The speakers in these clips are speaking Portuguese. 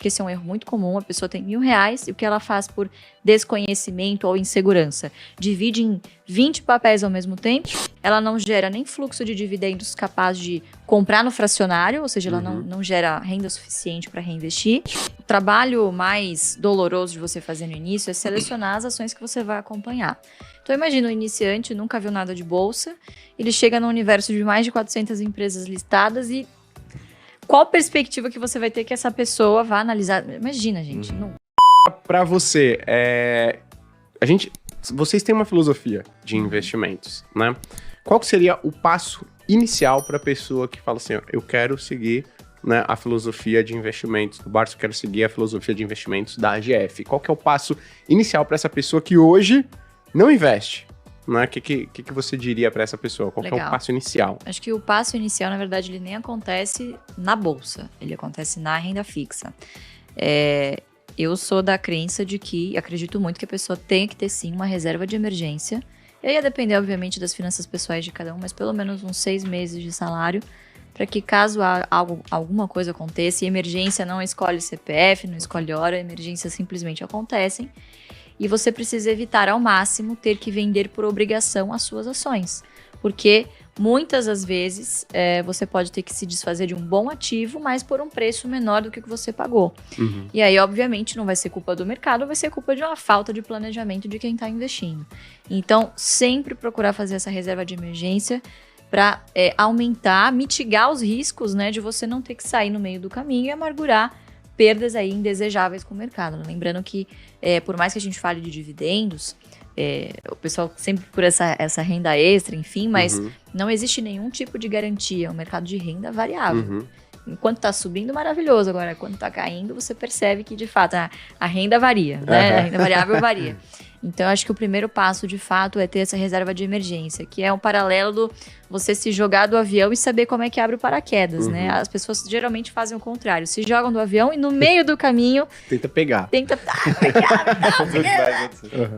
que esse é um erro muito comum. A pessoa tem R$1.000 e o que ela faz por desconhecimento ou insegurança? Divide em 20 papéis ao mesmo tempo. Ela não gera nem fluxo de dividendos capaz de comprar no fracionário, ou seja, ela não gera renda suficiente para reinvestir. O trabalho mais doloroso de você fazer no início é selecionar as ações que você vai acompanhar. Então imagina um iniciante, nunca viu nada de bolsa, ele chega no universo de mais de 400 empresas listadas e qual perspectiva que você vai ter que essa pessoa vá analisar? Imagina, gente. Não. Para você, vocês têm uma filosofia de investimentos, né? Qual que seria o passo inicial para a pessoa que fala assim, eu quero seguir, né, a filosofia de investimentos do Barça, eu quero seguir a filosofia de investimentos da AGF? Qual que é o passo inicial para essa pessoa que hoje não investe? O que você diria para essa pessoa? Qual que é o passo inicial? Acho que o passo inicial, na verdade, ele nem acontece na bolsa. Ele acontece na renda fixa. Eu sou da crença de que, acredito muito que a pessoa tenha que ter, sim, uma reserva de emergência. E aí ia depender, obviamente, das finanças pessoais de cada um, mas pelo menos uns 6 meses de salário, para que caso alguma coisa aconteça, e emergência não escolhe CPF, não escolhe hora, emergências simplesmente acontecem. E você precisa evitar ao máximo ter que vender por obrigação as suas ações. Porque muitas das vezes você pode ter que se desfazer de um bom ativo, mas por um preço menor do que você pagou. E aí, obviamente, não vai ser culpa do mercado, vai ser culpa de uma falta de planejamento de quem está investindo. Então, sempre procurar fazer essa reserva de emergência para aumentar, mitigar os riscos, né, de você não ter que sair no meio do caminho e amargurar perdas aí indesejáveis com o mercado. Lembrando que, por mais que a gente fale de dividendos, o pessoal sempre por essa renda extra, enfim, mas não existe nenhum tipo de garantia. É um mercado de renda variável. Enquanto está subindo, maravilhoso. Agora, quando está caindo, você percebe que, de fato, a renda varia, né? A renda variável varia. Então, acho que o primeiro passo, de fato, é ter essa reserva de emergência, que é um paralelo do você se jogar do avião e saber como é que abre o paraquedas, né? As pessoas geralmente fazem o contrário. Se jogam do avião e no meio do caminho... Tenta pegar.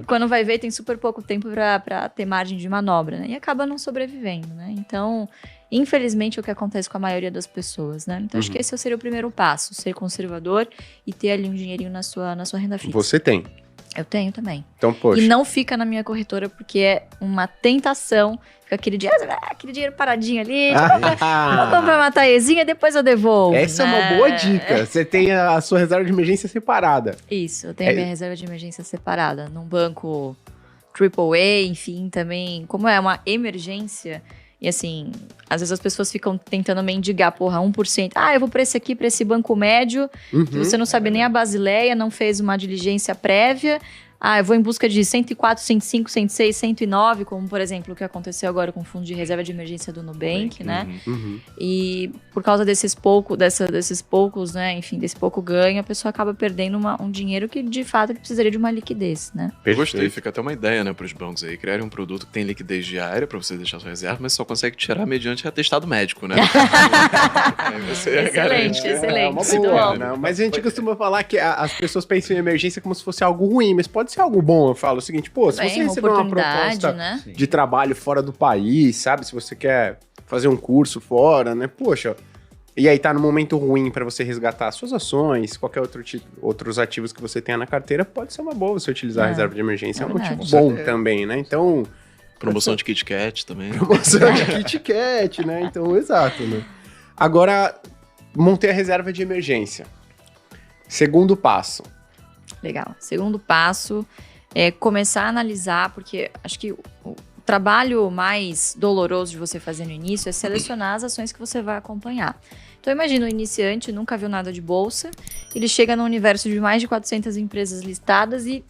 Quando vai ver, tem super pouco tempo para ter margem de manobra, né? E acaba não sobrevivendo, né? Então, infelizmente, é o que acontece com a maioria das pessoas, né? Então, acho que esse seria o primeiro passo. Ser conservador e ter ali um dinheirinho na sua renda fixa. Você tem? Eu tenho também. Então, poxa. E não fica na minha corretora porque é uma tentação. Fica aquele dinheiro paradinho ali. Vou comprar uma taiezinha, depois eu devolvo. Essa é uma boa dica. Você tem a sua reserva de emergência separada. Isso, eu tenho a minha reserva de emergência separada. Num banco AAA, enfim, também. Como é uma emergência... E assim, às vezes as pessoas ficam tentando mendigar, 1%. Eu vou para esse aqui, para esse banco médio, que você não sabe nem a Basileia, não fez uma diligência prévia. Eu vou em busca de 104, 105, 106, 109, como, por exemplo, o que aconteceu agora com o fundo de reserva de emergência do Nubank, né? E por causa desses poucos, né? Enfim, desse pouco ganho, a pessoa acaba perdendo um dinheiro que, de fato, ele precisaria de uma liquidez, né? Gostei, fica até uma ideia, né, para os bancos aí, criarem um produto que tem liquidez diária para você deixar sua reserva, mas só consegue tirar mediante atestado médico, né? Excelente. É uma boa, né? Mas a gente costuma falar que as pessoas pensam em emergência como se fosse algo ruim, mas pode ser algo bom. Eu falo o seguinte, se você receber uma proposta, né, de trabalho fora do país, sabe? Se você quer fazer um curso fora, né? Poxa, e aí tá no momento ruim para você resgatar suas ações, qualquer outros ativos que você tenha na carteira, pode ser uma boa você utilizar a reserva de emergência. É um motivo bom também, né? Então... Promoção de Kit Kat também. Promoção de Kit Kat, né? Então, exato, né? Agora, montei a reserva de emergência. Segundo passo. Legal. Segundo passo é começar a analisar, porque acho que o trabalho mais doloroso de você fazer no início é selecionar as ações que você vai acompanhar. Então, imagina um iniciante, nunca viu nada de bolsa, ele chega no universo de mais de 400 empresas listadas e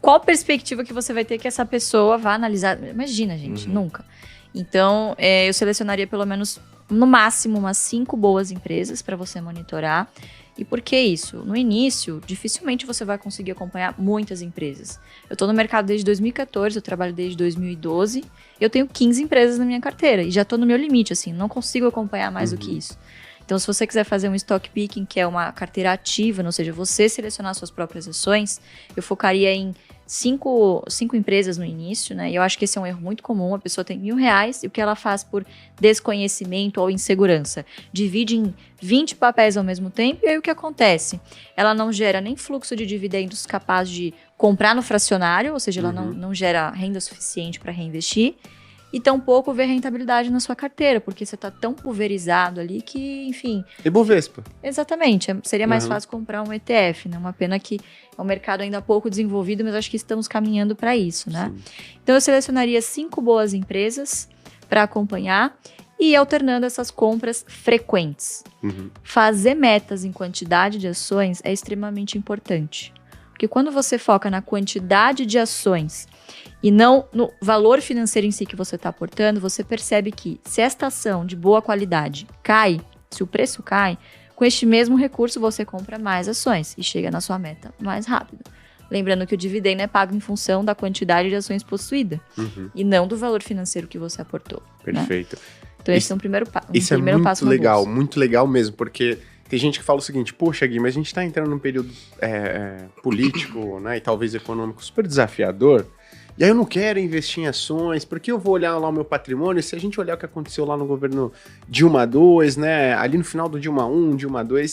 qual perspectiva que você vai ter que essa pessoa vá analisar? Imagina, gente, nunca. Então, eu selecionaria pelo menos, no máximo, umas 5 boas empresas para você monitorar. E por que isso? No início, dificilmente você vai conseguir acompanhar muitas empresas. Eu estou no mercado desde 2014, eu trabalho desde 2012, eu tenho 15 empresas na minha carteira e já estou no meu limite, assim, não consigo acompanhar mais do que isso. Então, se você quiser fazer um stock picking, que é uma carteira ativa, ou seja, você selecionar suas próprias ações, eu focaria em 5 empresas no início, né? E eu acho que esse é um erro muito comum. A pessoa tem R$1.000 e o que ela faz por desconhecimento ou insegurança? Divide em 20 papéis ao mesmo tempo e aí o que acontece? Ela não gera nem fluxo de dividendos capaz de comprar no fracionário, ou seja, ela não gera renda suficiente para reinvestir. E tampouco ver rentabilidade na sua carteira, porque você está tão pulverizado ali que, enfim... Ibovespa. Exatamente. Seria mais fácil comprar um ETF, né? Uma pena que é um mercado ainda pouco desenvolvido, mas acho que estamos caminhando para isso, né? Sim. Então, eu selecionaria 5 boas empresas para acompanhar e ir alternando essas compras frequentes. Fazer metas em quantidade de ações é extremamente importante. Porque quando você foca na quantidade de ações e não no valor financeiro em si que você está aportando, você percebe que se esta ação de boa qualidade cai, se o preço cai, com este mesmo recurso você compra mais ações e chega na sua meta mais rápido. Lembrando que o dividendo é pago em função da quantidade de ações possuída e não do valor financeiro que você aportou. Perfeito. Né? Então esse é um primeiro passo. Isso é muito legal, muito legal mesmo, porque... Tem gente que fala o seguinte, poxa, Gui, mas a gente está entrando num período político, né, e talvez econômico super desafiador, e aí eu não quero investir em ações, porque eu vou olhar lá o meu patrimônio, se a gente olhar o que aconteceu lá no governo Dilma II, né, ali no final do Dilma I, Dilma II,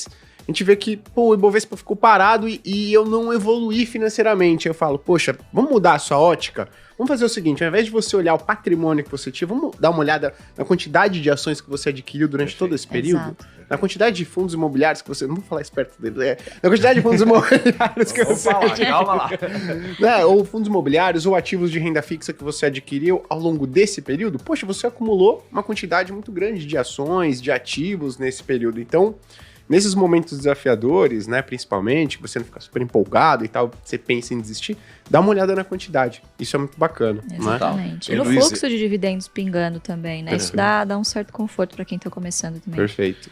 a gente vê que, o Ibovespa ficou parado e eu não evoluí financeiramente. Eu falo, poxa, vamos mudar a sua ótica? Vamos fazer o seguinte, ao invés de você olhar o patrimônio que você tinha, vamos dar uma olhada na quantidade de ações que você adquiriu durante todo esse período, na quantidade de fundos imobiliários que você... Não vou falar esperto dele, na quantidade de fundos imobiliários que você adquiriu. Calma lá. Né, ou fundos imobiliários ou ativos de renda fixa que você adquiriu ao longo desse período. Poxa, você acumulou uma quantidade muito grande de ações, de ativos nesse período. Então... Nesses momentos desafiadores, né, principalmente, que você não fica super empolgado e tal, você pensa em desistir, dá uma olhada na quantidade. Isso é muito bacana. Exatamente. Né? E no fluxo de dividendos pingando também, né? Isso dá um certo conforto para quem está começando também. Perfeito.